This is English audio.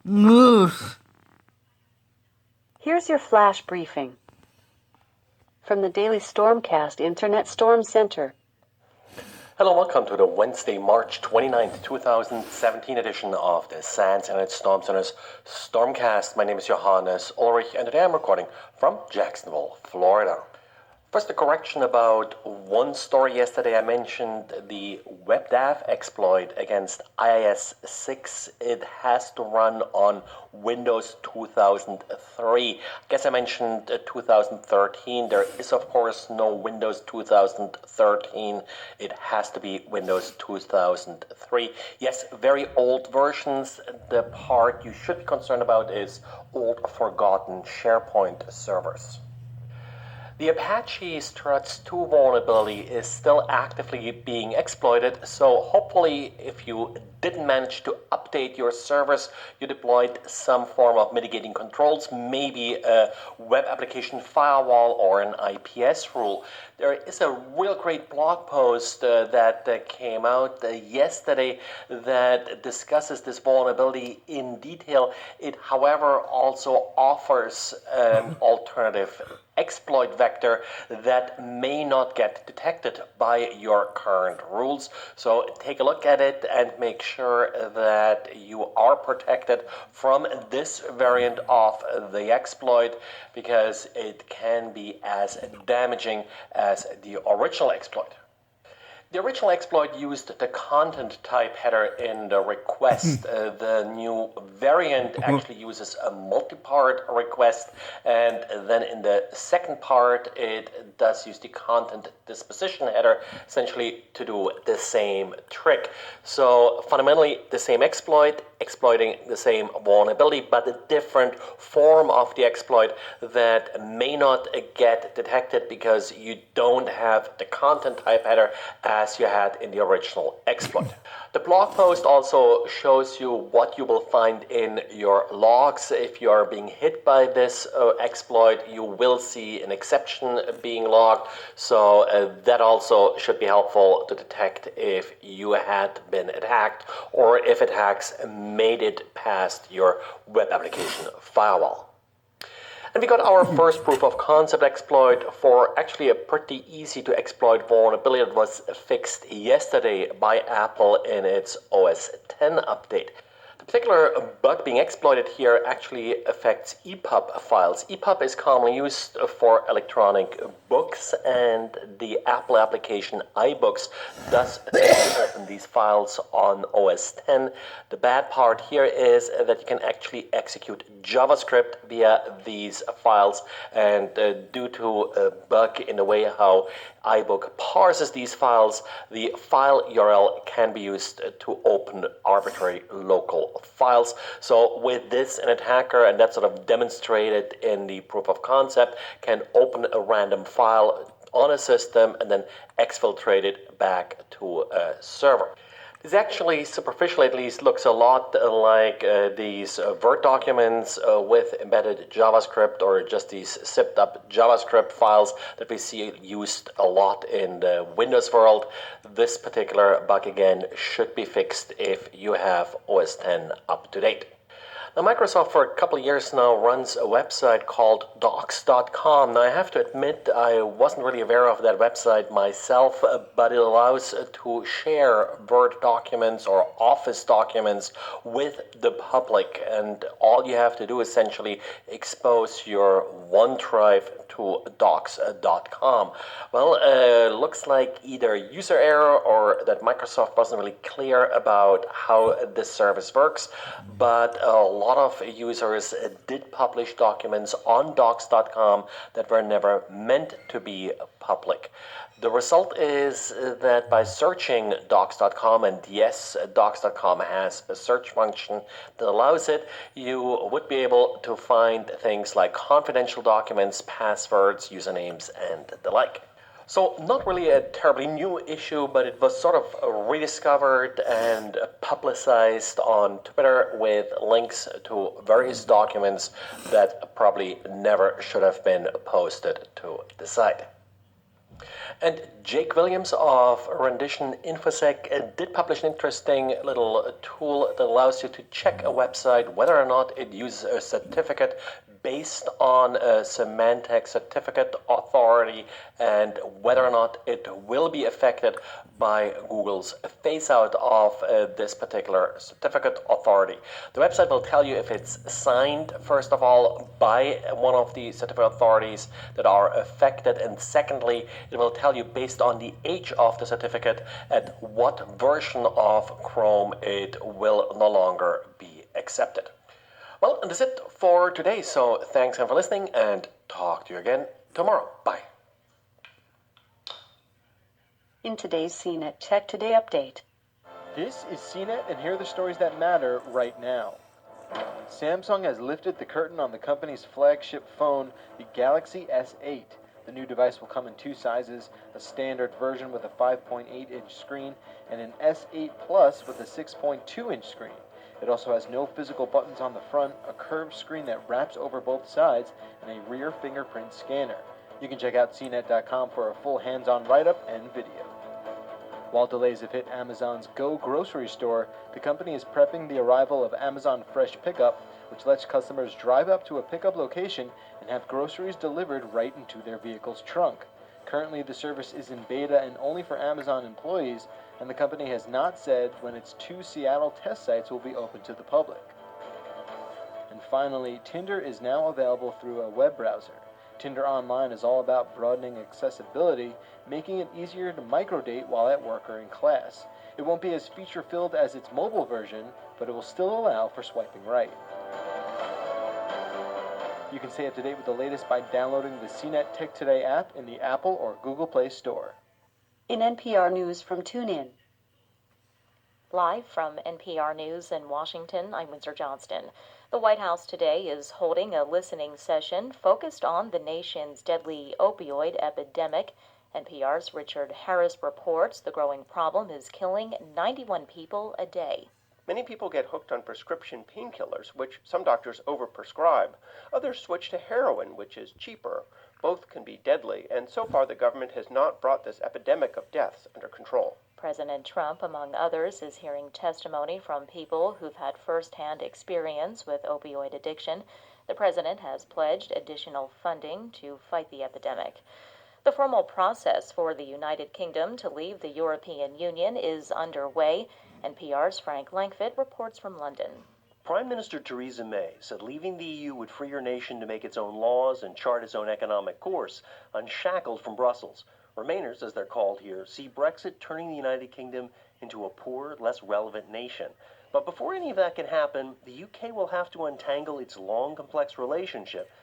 Moose. Here's your flash briefing from the Daily Stormcast Internet Storm Center. Hello, welcome to the Wednesday, March 29th, 2017 edition of the SANS Internet Storm Center's Stormcast. My name is Johannes Ulrich, and today I'm recording from Jacksonville, Florida. First, a correction about one story yesterday. I mentioned the WebDAV exploit against IIS 6. It has to run on Windows 2003. I guess I mentioned 2013. There is, of course, no Windows 2013. It has to be Windows 2003. Yes, very old versions. The part you should be concerned about is old, forgotten SharePoint servers. The Apache Struts 2 vulnerability is still actively being exploited, so hopefully if you didn't manage to update your servers, you deployed some form of mitigating controls, maybe a web application firewall or an IPS rule. There is a real great blog post that came out yesterday that discusses this vulnerability in detail. It, however, also offers an alternative exploit vector that may not get detected by your current rules. So take a look at it and make sure that you are protected from this variant of the exploit, because it can be as damaging as the original exploit. The original exploit used the content type header in the request. The new variant actually uses a multi-part request, and then in the second part it does use the content disposition header essentially to do the same trick. So fundamentally the same exploit, exploiting the same vulnerability, but a different form of the exploit that may not get detected because you don't have the content type header as you had in the original exploit. The blog post also shows you what you will find in your logs. If you are being hit by this exploit, you will see an exception being logged, so that also should be helpful to detect if you had been attacked or if attacks made it past your web application firewall. And we got our first proof of concept exploit for actually a pretty easy to exploit vulnerability that was fixed yesterday by Apple in its OS X update. The particular bug being exploited here actually affects EPUB files. EPUB is commonly used for electronic books, and the Apple application iBooks does open these files on OS X. The bad part here is that you can actually execute JavaScript via these files, and due to a bug in the way how iBook parses these files, the file URL can be used to open arbitrary local files. So with this, an attacker, and that's sort of demonstrated in the proof of concept, can open a random file on a system and then exfiltrate it back to a server. This actually, superficially at least, looks a lot like these Word documents with embedded JavaScript, or just these zipped up JavaScript files that we see used a lot in the Windows world. This particular bug, again, should be fixed if you have OS X up to date. Now, Microsoft for a couple of years now runs a website called Docs.com. Now, I have to admit I wasn't really aware of that website myself, but it allows to share Word documents or Office documents with the public, and all you have to do is essentially expose your OneDrive to Docs.com. Well, looks like either user error or that Microsoft wasn't really clear about how this service works, but a lot of users did publish documents on Docs.com that were never meant to be public. The result is that by searching Docs.com, and yes, Docs.com has a search function that allows it, you would be able to find things like confidential documents, passwords, usernames, and the like. So not really a terribly new issue, but it was sort of rediscovered and publicized on Twitter with links to various documents that probably never should have been posted to the site. And Jake Williams of Rendition InfoSec did publish an interesting little tool that allows you to check a website whether or not it uses a certificate based on a Symantec certificate authority and whether or not it will be affected by Google's phase out of this particular certificate authority. The website will tell you if it's signed, first of all, by one of the certificate authorities that are affected, and secondly, it will tell you based on the age of the certificate at what version of Chrome it will no longer be accepted. Well, and that's it for today. So thanks again for listening and talk to you again tomorrow. Bye. In today's CNET Tech Today update. This is CNET, and here are the stories that matter right now. Samsung has lifted the curtain on the company's flagship phone, the Galaxy S8. The new device will come in two sizes, a standard version with a 5.8-inch screen and an S8 Plus with a 6.2-inch screen. It also has no physical buttons on the front, a curved screen that wraps over both sides, and a rear fingerprint scanner. You can check out CNET.com for a full hands-on write-up and video. While delays have hit Amazon's Go grocery store, the company is prepping the arrival of Amazon Fresh Pickup, which lets customers drive up to a pickup location and have groceries delivered right into their vehicle's trunk. Currently, the service is in beta and only for Amazon employees, and the company has not said when its 2 Seattle test sites will be open to the public. And finally, Tinder is now available through a web browser. Tinder Online is all about broadening accessibility, making it easier to microdate while at work or in class. It won't be as feature-filled as its mobile version, but it will still allow for swiping right. You can stay up to date with the latest by downloading the CNET Tech Today app in the Apple or Google Play Store. In NPR News from TuneIn. Live from NPR News in Washington, I'm Windsor Johnston. The White House today is holding a listening session focused on the nation's deadly opioid epidemic. NPR's Richard Harris reports the growing problem is killing 91 people a day. Many people get hooked on prescription painkillers, which some doctors overprescribe. Others switch to heroin, which is cheaper. Both can be deadly, and so far the government has not brought this epidemic of deaths under control. President Trump, among others, is hearing testimony from people who've had first-hand experience with opioid addiction. The president has pledged additional funding to fight the epidemic. The formal process for the United Kingdom to leave the European Union is underway. NPR's Frank Langfitt reports from London. Prime Minister Theresa May said leaving the EU would free her nation to make its own laws and chart its own economic course, unshackled from Brussels. Remainers, as they're called here, see Brexit turning the United Kingdom into a poor, less relevant nation. But before any of that can happen, the UK will have to untangle its long, complex relationship